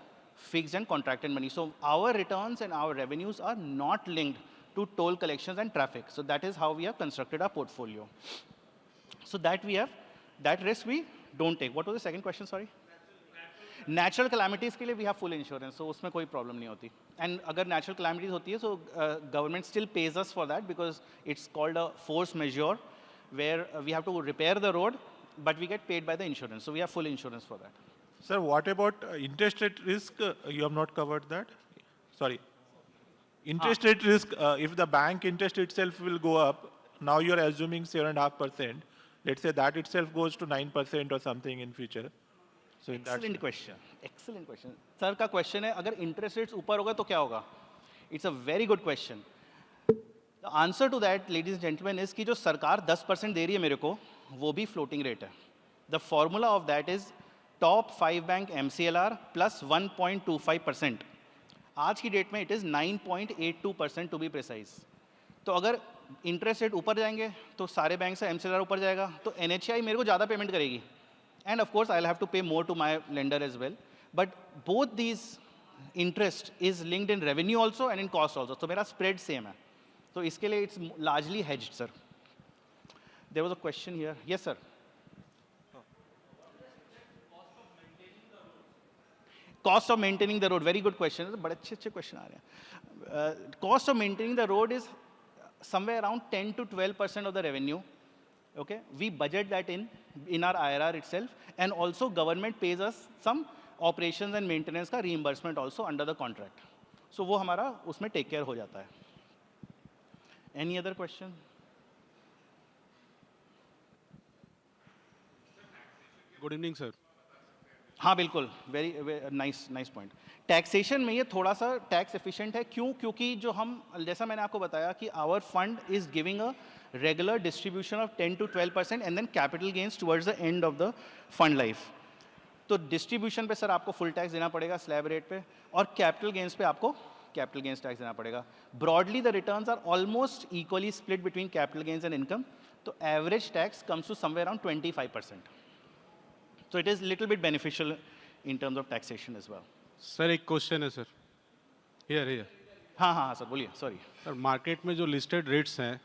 fixed and contracted money. So our returns and our revenues are not linked to toll collections and traffic. So that is how we have constructed our portfolio. So that we have, that risk we don't take. What was the second question, sorry? Natural calamities के लिए we have full insurance, so उसमें कोई problem नहीं होती. And अगर natural calamities होती है, so government still pays us for that because it's called a force majeure, where we have to repair the road, but we get paid by the insurance. So we have full insurance for that. Sir, what about interest rate risk? You have not covered that. Sorry. Interest rate risk, if the bank interest itself will go up, now you're assuming 7.5%. Let's say that itself goes to 9% or something in future. So in that Excellent question. Excellent question. Sir का question है, अगर interest rates ऊपर होगा तो क्या होगा? It's a very good question. The answer to that, ladies and gentlemen, is कि जो सरकार 10% दे रही है मेरे को, वो भी floating rate है. The formula of that is top 5 bank MCLR plus 1.25%. आज की डेट में it is 9.82% to be precise. तो अगर इंटरेस्ट रेट ऊपर जाएंगे तो सारे बैंक से MCLR ऊपर जाएगा, तो NHAI मेरे को ज़्यादा पेमेंट करेगी. And of course I will have to pay more to my lender as well. But both these interest is linked in revenue also and in cost also. तो मेरा स्प्रेड सेम है, तो इसके लिए it's largely hedged. Sir there was a question here. Yes sir. cost of maintaining the road, very good question. बड़े अच्छे क्वेश्चन आ रहे हैं. Cost of maintaining the road is somewhere around 10 to 12% of the revenue. Okay, we budget that in our IRR itself, and also government pays us some operations and maintenance का reimbursement also under the contract. So वो हमारा उसमें take care हो जाता है. Any other question? Good evening sir. हाँ बिल्कुल, वेरी नाइस पॉइंट. टैक्सेशन में ये थोड़ा सा टैक्स एफिशिएंट है. क्यों? क्योंकि जो हम, जैसा मैंने आपको बताया कि our fund is giving a regular distribution of 10 to 12% and then capital gains towards the end of the fund life. तो डिस्ट्रीब्यूशन पे सर आपको फुल टैक्स देना पड़ेगा स्लैब रेट पे, और कैपिटल गेन्स पे आपको कैपिटल गेन्स टैक्स देना पड़ेगा. Broadly the returns are almost equally split between capital gains and income. तो average tax comes to somewhere around 25%. So it is little bit beneficial in terms of taxation as well. Sir एक क्वेश्चन है सर. हियर हाँ सर बोलिए, सॉरी. सर मार्केट में जो लिस्टेड रेट्स हैं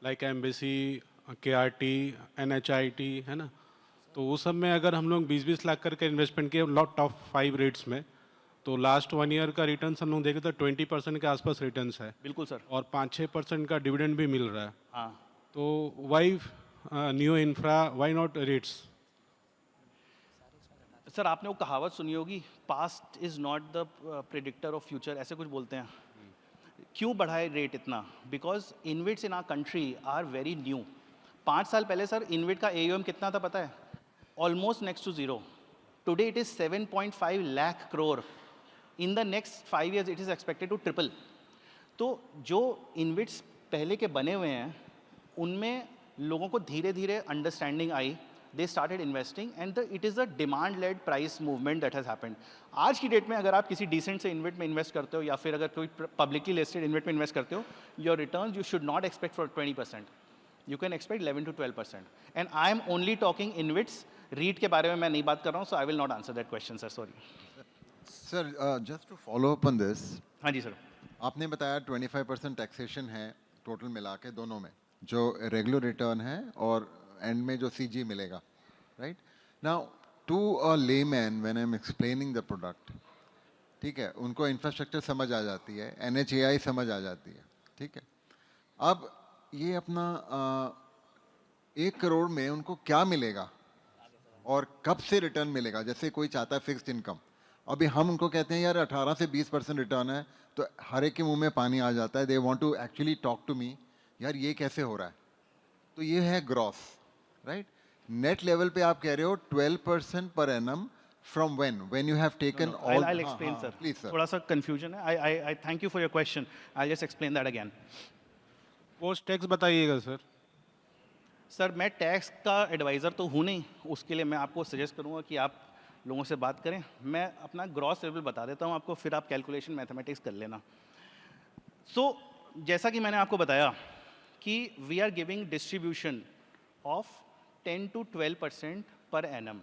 लाइक एम्बेसी, KRT, NHIT है ना, तो वो सब में अगर हम लोग 20-20 लाख करके इन्वेस्टमेंट किए टॉप 5 रेट्स में, तो लास्ट 1 ईयर का रिटर्न हम लोग देखें तो 20% के आसपास रिटर्न्स है. बिल्कुल सर. और 5-6% का डिविडेंड भी मिल रहा है. हाँ तो why new infra, why not rates? Sir, आपने वो कहावत सुनी होगी, past is not the predictor of future, ऐसे कुछ बोलते हैं. क्यों बढ़ाए रेट इतना? Because InvITs in our country are very new. 5 साल पहले सर इनविट का AUM कितना था पता है? Almost next to zero. Today it is 7.5 lakh crore. In the next 5 years it is expected to triple. तो जो इनविट्स पहले के बने हुए हैं उनमें लोगों को धीरे धीरे understanding I. They started investing and it is a demand-led price movement that has happened. आज की डेट में अगर आप किसी decent से इन्वेट में इन्वेस्ट करते हो या फिर अगर कोई पब्लिकली लिस्टेड इन्वेट में इन्वेस्ट करते हो, your returns you should not expect for 20%. You can expect 11 to 12%. And I am only talking InvITs. REIT के बारे में मैं नहीं बात कर रहा हूँ, so I will not answer that question, sir. Sorry. Sir, just to follow up on this, हाँ जी सर. आपने बताया 25% टैक्सेशन है टोटल मिला के दोनों में, जो रेगुलर रिटर्न है और एंड में जो CG मिलेगा, right? Now to a layman when I am explaining the product, ठीक है, उनको इंफ्रास्ट्रक्चर समझ आ जाती है, NHAI समझ आ जाती है, ठीक है. अब ये अपना 1 करोड़ में उनको क्या मिलेगा और कब से रिटर्न मिलेगा? जैसे कोई चाहता है फिक्स्ड इनकम, अभी हम उनको कहते हैं यार 18 से 20% रिटर्न है, तो हर एक के मुंह में पानी आ जाता है. They want to actually talk to me, यार ये कैसे हो रहा है? तो ये है ग्रॉस, राइट? नेट लेवल पे आप कह रहे हो 12% per annum from when you have taken all. I'll explain, sir. Please sir. थोड़ा सा confusion है. I thank you for your question. I'll just explain that again. Post tax बताइएगा सर. सर, मैं टैक्स का एडवाइज़र तो हूँ नहीं, उसके लिए मैं आपको सजेस्ट करूँगा कि आप लोगों से बात करें. मैं अपना ग्रॉस लेवल बता देता हूँ आपको, फिर आप कैलकुलेशन मैथमेटिक्स कर लेना. सो जैसा कि मैंने आपको बताया कि we are giving distribution of 10 to 12% per annum.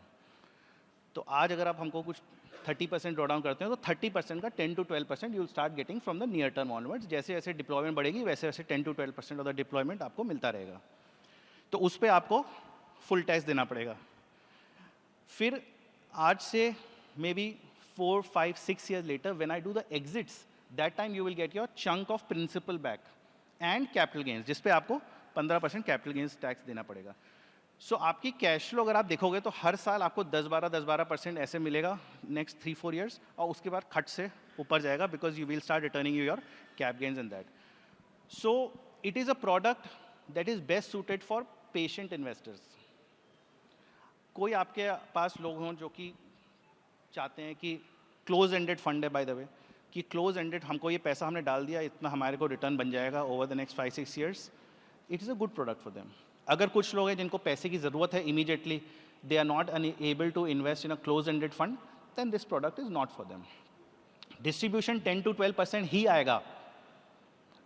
तो आज अगर आप हमको कुछ 30% ड्रॉ डाउन करते हैं तो 30% का 10 to 12% you will start getting from the near term onwards. जैसे जैसे डिप्लॉयमेंट बढ़ेगी वैसे वैसे 10 to 12% ऑफ द डिप्लॉयमेंट आपको मिलता रहेगा. तो उस पर आपको फुल टैक्स देना पड़ेगा. फिर आज से may be 4, 5, 6 years later when I do the exits, that time you will get your chunk of principal back and capital gains, जिस पे आपको 15% capital gains tax देना पड़ेगा. सो आपकी कैश फ्लो अगर आप देखोगे तो हर साल आपको 10-12% ऐसे मिलेगा नेक्स्ट 3-4 years, और उसके बाद खट से ऊपर जाएगा because you will start returning your cap gains and that. So it is a product that is best suited for patient investors. कोई आपके पास लोग हों जो कि चाहते हैं कि क्लोज एंडेड फंड है, बाय द वे, कि क्लोज एंडेड हमको ये पैसा हमने डाल दिया, इतना हमारे को रिटर्न बन जाएगा over the next 5-6 years. It is a good product for them. अगर कुछ लोग हैं जिनको पैसे की ज़रूरत है immediately, they are not able to invest in a close ended fund, then this product is not for them. Distribution 10 to 12% ही आएगा.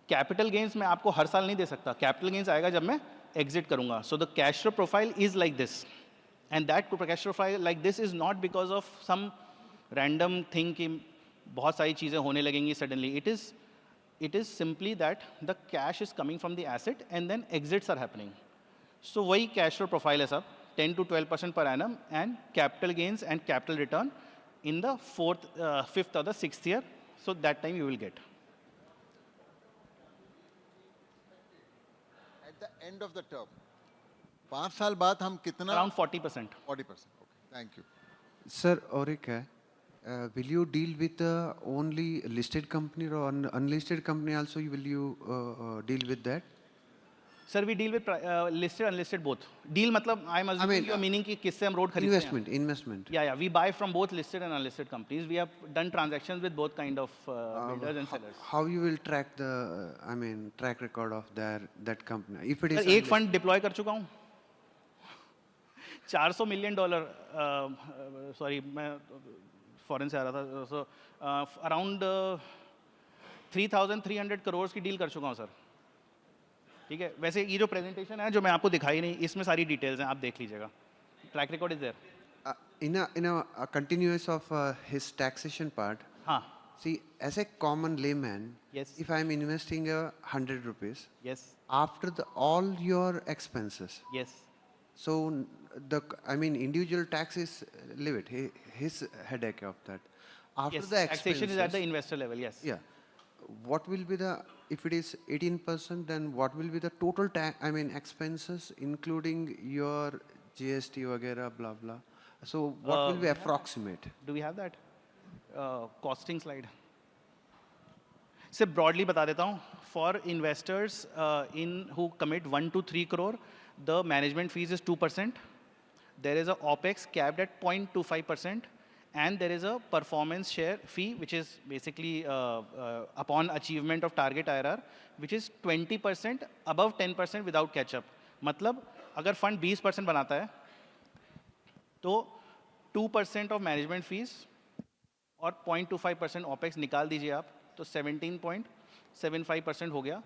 कैपिटल गेन्स मैं आपको हर साल नहीं दे सकता. कैपिटल गेन्स आएगा जब मैं एग्जिट करूंगा. So the cash flow profile is like this, and that cash flow profile like this is not because of some random thing कि बहुत सारी चीज़ें होने लगेंगी suddenly. It is simply that the cash is coming from the asset and then exits are happening. So वही कैश फ्लो प्रोफाइल है सब, 10 to 12% per annum and capital gains and capital return in the fifth or the sixth year. So that time you will get. At the end of the term, 5 साल बाद हम कितना? Around 40%. 40%. Okay, thank you. Sir, और एक है, will you deal with only listed company or unlisted company also? Will you deal with that? Sir, we deal with listed, unlisted both. Deal मतलब I'm assuming mean, you're meaning कि किससे हम road खरीदते हैं. Investment. Yeah, we buy from both listed and unlisted companies. We have done transactions with both kind of builders and sellers. How you will track the, track record of that company? If it is Sir, एक fund deploy कर चुका हूँ. $400 million. Sorry, मैं foreign से आ रहा था. So around 3,300 crores की deal कर चुका हूँ sir. ठीक है. वैसे ये जो presentation है जो मैं आपको दिखाई नहीं, इसमें सारी details हैं, आप देख लीजिएगा. Track record is there. in a continuous of his taxation part, हाँ. see, as a common layman, Yes. if I am investing 100 rupees, Yes. after all your expenses, Yes. so individual tax is leave it, his headache of that. After Yes. the expenses, Taxation is at the investor level. Yes. yeah, what will be the, if it is 18%, then what will be the total tax, expenses including your GST वगैरह blah blah. So what will be approximate? Do we have that costing slide? सिर्फ broadly बता देता हूँ. For investors who commit 1 to 3 crore, the management fees is 2%. There is a OPEX capped at 0.25%, and there is a performance share fee, which is basically upon achievement of target IRR, which is 20% above 10% without catch-up. मतलब अगर fund 20% बनाता है, तो 2% of management fees और 0.25% OPEX निकाल दीजिए आप, तो 17.75% हो गया,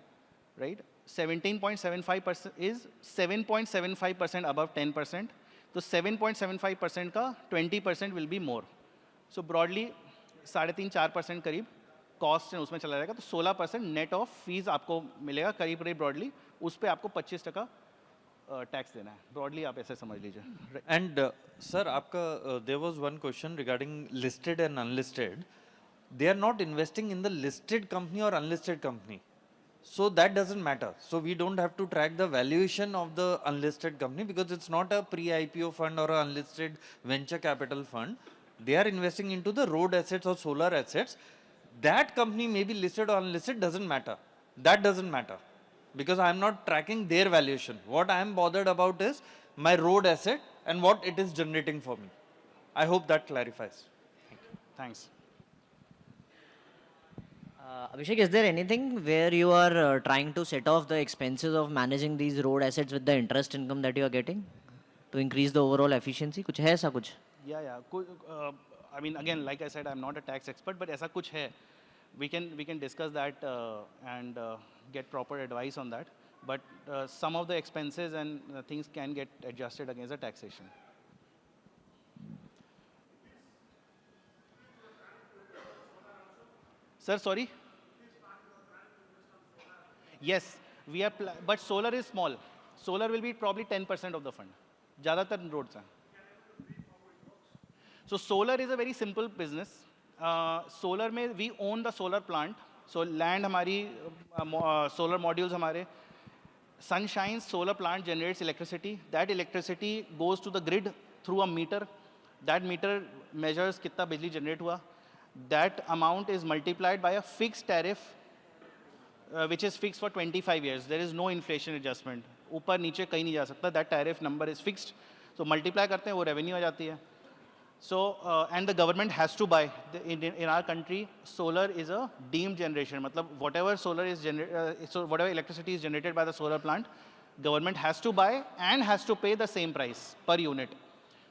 right? 17.75% is 7.75% above 10%. तो 7.75% का 20% will be more. So broadly 3.5-4% करीब कॉस्ट उसमें चला जाएगा, तो 16% नेट ऑफ फीस आपको मिलेगा करीब करीब ब्रॉडली. उस पर आपको 25% टैक्स देना है. ब्रॉडली आप ऐसे समझ लीजिए. And sir, आपका there was one question regarding listed and unlisted. They are not investing in the listed company or unlisted company, so that doesn't matter. So we don't have to track the valuation of the unlisted company because it's not a pre-IPO fund or a unlisted venture capital fund. They are investing into the road assets or solar assets. That company may be listed or unlisted, doesn't matter. That doesn't matter because I am not tracking their valuation. What I am bothered about is my road asset and what it is generating for me. I hope that clarifies. Thanks. Abhishek, is there anything where you are trying to set off the expenses of managing these road assets with the interest income that you are getting to increase the overall efficiency? कुछ है ऐसा कुछ? Yeah. I mean, again, like I said, I'm not a tax expert, but ऐसा कुछ है. We can discuss that and get proper advice on that. But some of the expenses and things can get adjusted against the taxation. Sir, sorry? Yes, we are, but solar is small. Solar will be probably 10% of the fund. ज़्यादातर roads हैं. So solar is a very simple business. Solar में we own the solar plant. So land हमारी, solar modules हमारे. Sun shines, solar plant generates electricity. That electricity goes to the grid through a meter. That meter measures कितना बिजली generate हुआ. That amount is multiplied by a fixed tariff, which is fixed for 25 years. There is no inflation adjustment. ऊपर नीचे कहीं नहीं जा सकता. That tariff number is fixed. So multiply करते हैं वो revenue आ जाती है. So and the government has to buy. In our country, solar is a deemed generation. मतलब whatever solar is so whatever electricity is generated by the solar plant, government has to buy and has to pay the same price per unit.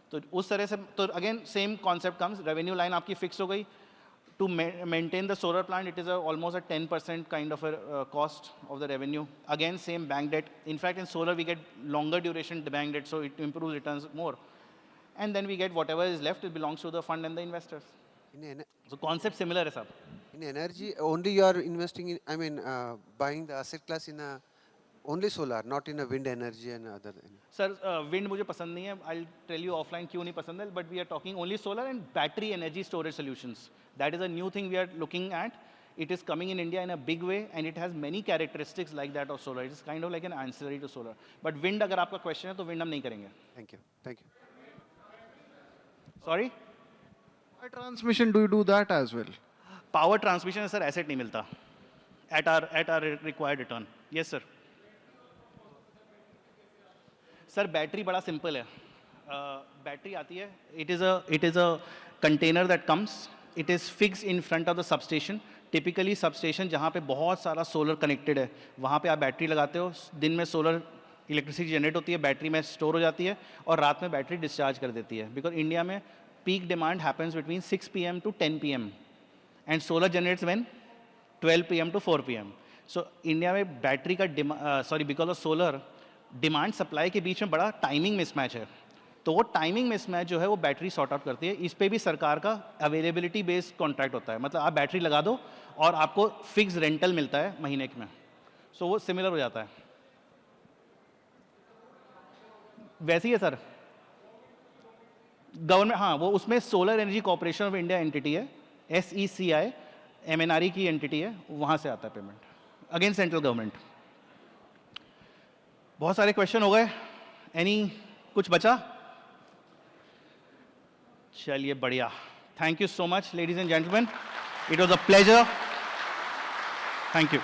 तो उस तरह से तो again same concept comes. Revenue line आपकी fixed हो गई. To maintain the solar plant, it is almost a 10% kind of a cost of the revenue. Again, same bank debt. In fact, in solar, we get longer duration bank debt, so it improves returns more. And then we get whatever is left, it belongs to the fund and the investors. So concept similar है सब. In energy, only you are investing in, buying the asset class in a Only solar, not in a wind energy and other. Sir wind मुझे पसंद नहीं है, आई टेल यू ऑफलाइन क्यों नहीं पसंद है, but we are talking only solar and battery energy storage solutions. That is a new thing we are looking at. It is coming in India in a big way and it has many characteristics like that of solar. It is kind of like an ancillary to solar. But wind अगर आपका question है तो wind हम नहीं करेंगे. Thank you. Thank you. Sorry? By transmission, do you do that as well? Power transmission है सर, asset नहीं मिलता at our required return. Yes sir. Sir battery बड़ा सिंपल है. बैटरी आती है, it is a container that comes. It is fixed in front of the substation. Typically substation जहाँ पे बहुत सारा सोलर कनेक्टेड है, वहाँ पे आप बैटरी लगाते हो. दिन में सोलर इलेक्ट्रिसिटी जनरेट होती है, बैटरी में स्टोर हो जाती है और रात में बैटरी डिस्चार्ज कर देती है. बिकॉज इंडिया में peak demand happens between 6 PM to 10 PM and solar generates when 12 PM to 4 PM. So India में बैटरी का because of solar demand supply के बीच में बड़ा टाइमिंग मिसमैच है. तो वो टाइमिंग मिसमैच जो है वो बैटरी सॉर्ट आउट करती है. इस पे भी सरकार का अवेलेबिलिटी बेस्ड कॉन्ट्रैक्ट होता है. मतलब आप बैटरी लगा दो और आपको फिक्स रेंटल मिलता है महीने में. सो वो सिमिलर हो जाता है. वैसे ही है सर गवर्नमेंट. हाँ, वो उसमें solar energy corporation of India entity है, SECI MNRE की एंटिटी है, वहाँ से आता है पेमेंट अगेन सेंट्रल गवर्नमेंट. बहुत सारे क्वेश्चन हो गए. कुछ बचा? चलिए बढ़िया. Thank you so much ladies and gentleman. It was a pleasure. Thank you.